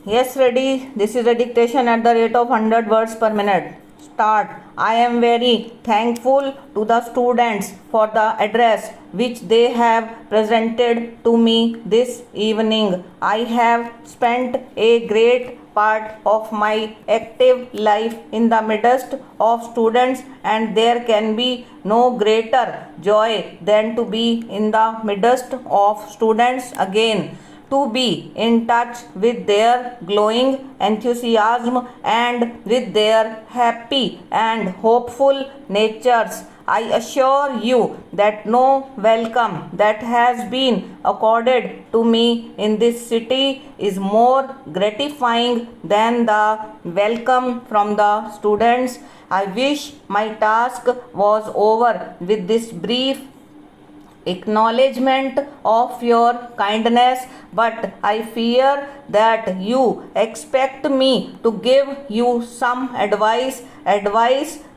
Yes, ready. This is a dictation at the rate of 100 words per minute. Start. I am very thankful to the students for the address which they have presented to me this evening. I have spent a great part of my active life in the midst of students, and there can be no greater joy than to be in the midst of students again, to be in touch with their glowing enthusiasm and with their happy and hopeful natures. I assure you that no welcome that has been accorded to me in this city is more gratifying than the welcome from the students. I wish my task was over with this brief acknowledgement of your kindness, but I fear that you expect me to give you some advice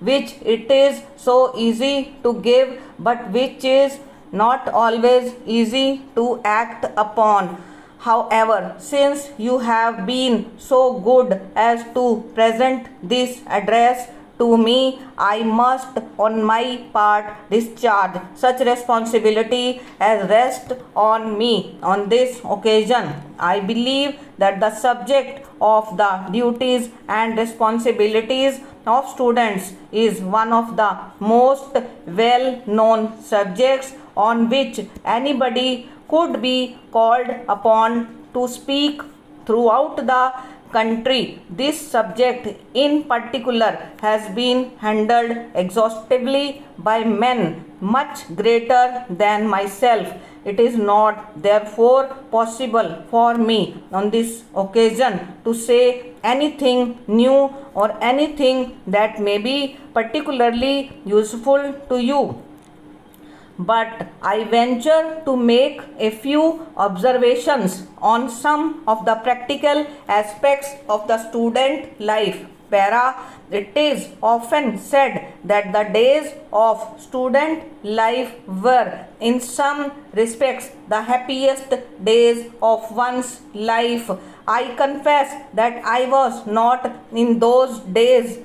which it is so easy to give, but which is not always easy to act upon. However, since you have been so good as to present this address to me, I must on my part discharge such responsibility as rests on me on this occasion. I believe that the subject of the duties and responsibilities of students is one of the most well known subjects on which anybody could be called upon to speak throughout the country. This subject in particular has been handled exhaustively by men much greater than myself. It is not therefore possible for me on this occasion to say anything new or anything that may be particularly useful to you, but I venture to make a few observations on some of the practical aspects of the student life. It is often said that the days of student life were, in some respects, the happiest days of one's life. I confess that I was not in those days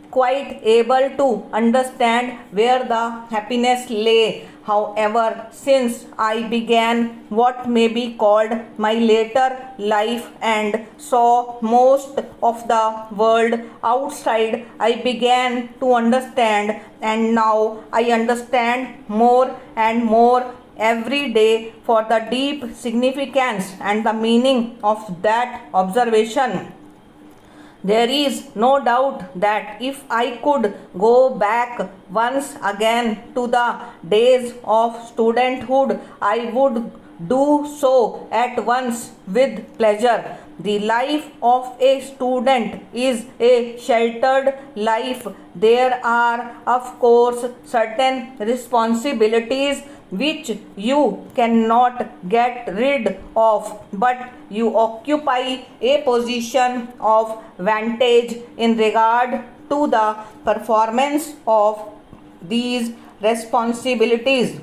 quite able to understand where the happiness lay. However, since I began what may be called my later life and saw most of the world outside, I began to understand, and now I understand more and more every day for the deep significance and the meaning of that observation. There is no doubt that if I could go back once again to the days of studenthood, I would do so at once with pleasure. The life of a student is a sheltered life. There are, of course, certain responsibilities which you cannot get rid of, but you occupy a position of vantage in regard to the performance of these responsibilities.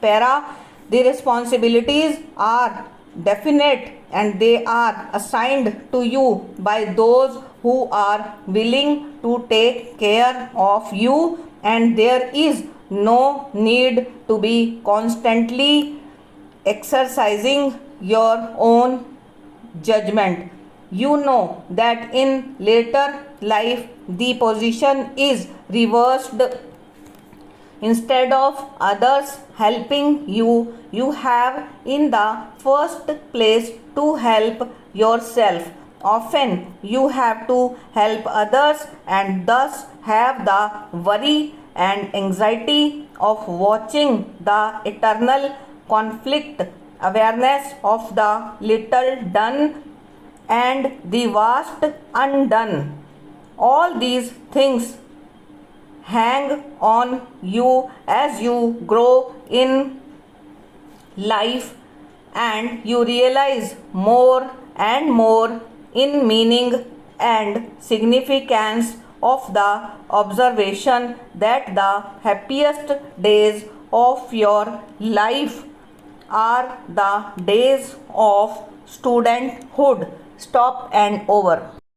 The responsibilities are definite and they are assigned to you by those who are willing to take care of you, and there is no need to be constantly exercising your own judgment. You know that in later life the position is reversed. Instead of others helping you, you have in the first place to help yourself. Often you have to help others and thus have the worry and anxiety of watching the eternal conflict, awareness of the little done and the vast undone. All these things hang on you as you grow in life, and you realize more and more in meaning and significance of the observation that the happiest days of your life are the days of studenthood. stop and over.